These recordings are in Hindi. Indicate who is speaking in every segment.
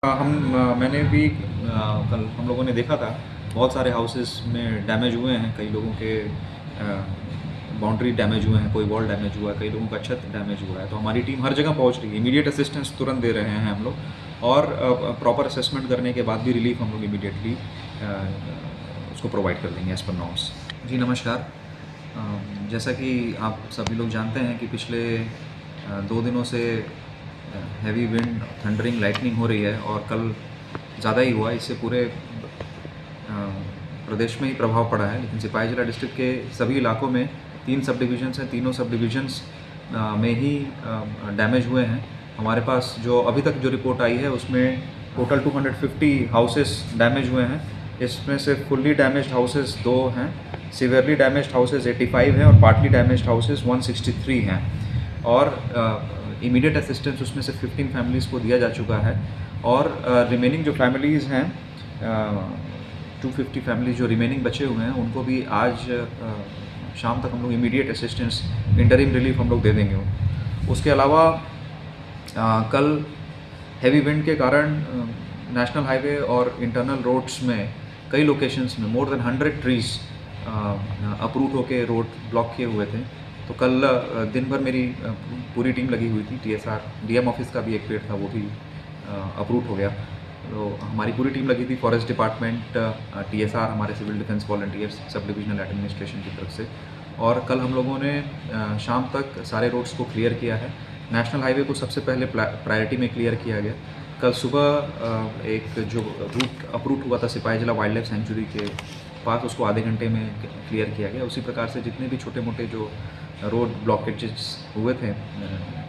Speaker 1: मैंने भी कल हम लोगों ने देखा था बहुत सारे हाउसेस में डैमेज हुए हैं। कई लोगों के बाउंड्री डैमेज हुए हैं, कोई वॉल डैमेज हुआ है, कई लोगों का छत डैमेज हुआ है। तो हमारी टीम हर जगह पहुंच रही है, इमीडिएट असिस्टेंस तुरंत दे रहे हैं हम लोग, और प्रॉपर असेसमेंट करने के बाद भी रिलीफ हम लोग इमीडिएटली उसको प्रोवाइड कर देंगे एज पर नॉर्म्स। जी नमस्कार। जैसा कि आप सभी लोग जानते हैं कि पिछले 2 दिनों से हैवी विंड, थंडरिंग, लाइटनिंग हो रही है, और कल ज़्यादा ही हुआ। इससे पूरे प्रदेश में ही प्रभाव पड़ा है। लेकिन सिपाही जिला डिस्ट्रिक्ट के सभी इलाकों में 3 सब डिविजन्स हैं, तीनों सब डिविजन्स में ही डैमेज हुए हैं। हमारे पास जो अभी तक जो रिपोर्ट आई है उसमें टोटल 250 हाउसेस डैमेज हुए हैं। इसमें से फुल्ली डैमेज्ड हाउसेस 2 हैं, सीवियरली डैमेज्ड हाउसेस 85 हैं, और पार्टली डैमेज्ड हाउसेस 163 हैं। और इमीडिएट असिस्टेंस उसमें से 15 फैमिलीज़ को दिया जा चुका है। और रिमेनिंग जो फैमिलीज़ हैं, 250 फैमिलीज जो रिमेनिंग बचे हुए हैं, उनको भी आज शाम तक हम लोग इमीडिएट असिस्टेंस, इंटरिम रिलीफ हम लोग दे देंगे। उसके अलावा कल हैवी विंड के कारण नेशनल हाईवे और इंटरनल रोड्स में कई लोकेशंस में मोर देन 100 ट्रीज़ अप्रूट होके रोड ब्लॉक किए हुए थे। तो कल दिन भर मेरी पूरी टीम लगी हुई थी। TSR DM ऑफिस का भी एक पेड़ था, वो भी अप्रूट हो गया। तो हमारी पूरी टीम लगी थी, फॉरेस्ट डिपार्टमेंट, TSR, हमारे सिविल डिफेंस वॉलंटियर्स, सब डिविजनल एडमिनिस्ट्रेशन की तरफ से। और कल हम लोगों ने शाम तक सारे रोड्स को क्लियर किया है। नेशनल हाईवे को सबसे पहले प्रायोरिटी में क्लियर किया गया। कल सुबह एक जो रूट अप्रूव हुआ था सिपाही जिला वाइल्ड लाइफ सेंचुरी के पास, उसको आधे घंटे में क्लियर किया गया। उसी प्रकार से जितने भी छोटे मोटे जो रोड ब्लॉकेजेस हुए थे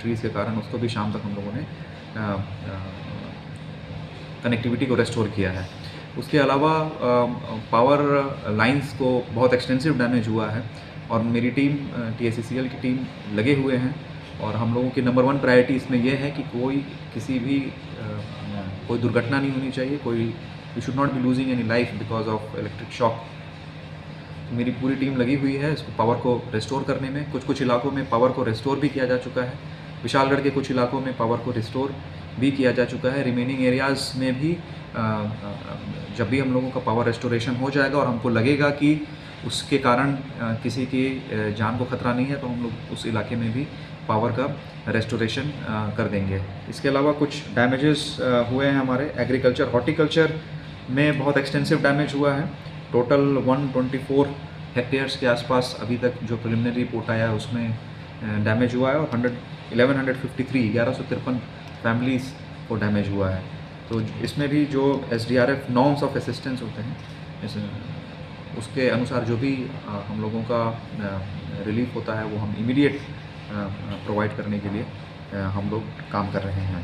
Speaker 1: ट्रीज़ के कारण, उसको भी शाम तक हम लोगों ने कनेक्टिविटी को रेस्टोर किया है। उसके अलावा पावर लाइंस को बहुत एक्सटेंसिव डैमेज हुआ है, और मेरी टीम, TSCCL की टीम लगे हुए हैं। और हम लोगों की नंबर 1 प्रायोरिटी इसमें यह है कि कोई दुर्घटना नहीं होनी चाहिए, we should not be losing any life because of electric shock. तो मेरी पूरी टीम लगी हुई है इसको पावर को रेस्टोर करने में। कुछ इलाकों में पावर को रेस्टोर भी किया जा चुका है। विशालगढ़ के कुछ इलाकों में पावर को रिस्टोर भी किया जा चुका है। रिमेनिंग एरियाज़ में भी जब भी हम लोगों का पावर रेस्टोरेशन हो जाएगा और हमको लगेगा कि उसके कारण किसी की जान को खतरा नहीं है, तो हम लोग उस इलाके में भी पावर का रेस्टोरेशन कर देंगे। इसके अलावा कुछ डैमेजेस हुए हैं हमारे एग्रीकल्चर, हॉर्टिकल्चर में बहुत एक्सटेंसिव डैमेज हुआ है। टोटल 124 हेक्टेयर्स के आसपास अभी तक जो प्रिलिमिनरी रिपोर्ट आया है उसमें डैमेज हुआ है, और 1153 फैमिलीज़ को डैमेज हुआ है। तो इसमें भी जो SDRF नॉर्म्स ऑफ असिस्टेंस होते हैं, उसके अनुसार जो भी हम लोगों का रिलीफ होता है वो हम इमीडिएट प्रोवाइड करने के लिए हम लोग काम कर रहे हैं।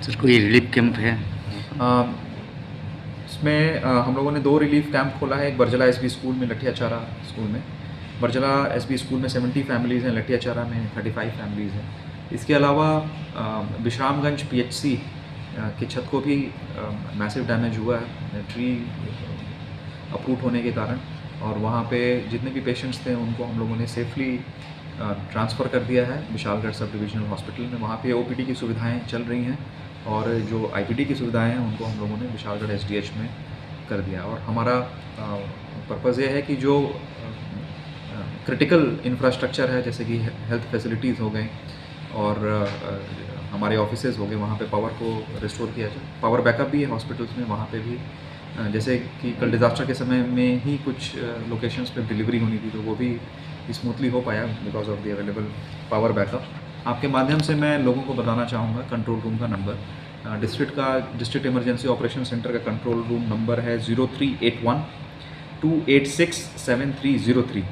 Speaker 2: सर, कोई रिलीफ कैंप है?
Speaker 1: इसमें हम लोगों ने 2 रिलीफ कैंप खोला है। एक बरजला SB स्कूल में, लठियाचारा स्कूल में। बरजला SB स्कूल में 70 फैमिलीज़ हैं, लठियाचारा में 35 फैमिलीज़ हैं। इसके अलावा विश्रामगंज PHC की छत को भी मैसिव डैमेज हुआ है ट्री अप्रूट होने के कारण, और वहाँ पे जितने भी पेशेंट्स थे उनको हम लोगों ने सेफली ट्रांसफ़र कर दिया है विशालगढ़ सब डिविजनल हॉस्पिटल में। वहाँ पे OPD की सुविधाएं चल रही हैं, और जो IPD की सुविधाएं हैं उनको हम लोगों ने विशालगढ़ SDH में कर दिया। और हमारा पर्पज़ ये है कि जो क्रिटिकल इंफ्रास्ट्रक्चर है, जैसे कि हेल्थ फैसिलिटीज़ हो गए और हमारे ऑफिसेज़ हो गए, वहाँ पे पावर को रिस्टोर किया जाए। पावर बैकअप भी है हॉस्पिटल्स में, वहाँ पे भी जैसे कि कल डिज़ास्टर के समय में ही कुछ लोकेशंस पे डिलीवरी होनी थी, तो वो भी स्मूथली हो पाया because of the available power backup. आपके माध्यम से मैं लोगों को बताना चाहूँगा कंट्रोल रूम का number. District emergency operation centre का कंट्रोल रूम नंबर है 0381 286 7303।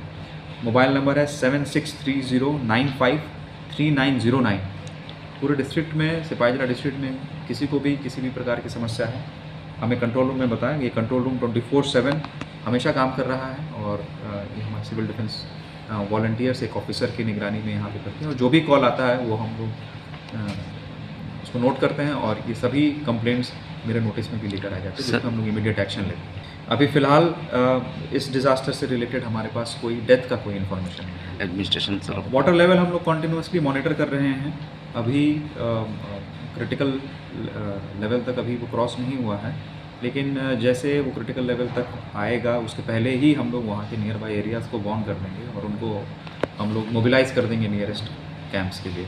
Speaker 1: मोबाइल नंबर है 7630953909। पूरे डिस्ट्रिक्ट में, सिपाही जिला डिस्ट्रिक्ट में किसी को भी किसी भी प्रकार की समस्या है, हमें कंट्रोल रूम में बताएं। ये कंट्रोल रूम 24/7 हमेशा काम कर रहा है, और ये हमारे सिविल डिफेंस वॉलंटियर्स एक ऑफिसर की निगरानी में यहाँ पे करते हैं, और जो भी कॉल आता है वो हम लोग उसको नोट करते हैं, और ये सभी कंप्लेंट्स मेरे नोटिस में भी लेकर आ जाते हैं, जिसमें हम लोग इमीडिएट एक्शन लेते हैं। अभी फ़िलहाल इस डिज़ास्टर से रिलेटेड हमारे पास कोई डेथ का कोई इन्फॉर्मेशन नहीं है।
Speaker 2: एडमिनिस्ट्रेशन
Speaker 1: वाटर लेवल हम लोग कॉन्टिन्यूसली मॉनिटर कर रहे हैं। अभी क्रिटिकल लेवल तक अभी वो क्रॉस नहीं हुआ है, लेकिन जैसे वो क्रिटिकल लेवल तक आएगा उसके पहले ही हम लोग वहाँ के नियर बाई एरियाज़ को वार्न कर देंगे और उनको हम लोग मोबिलाइज़ कर देंगे नियरेस्ट कैंप्स के लिए।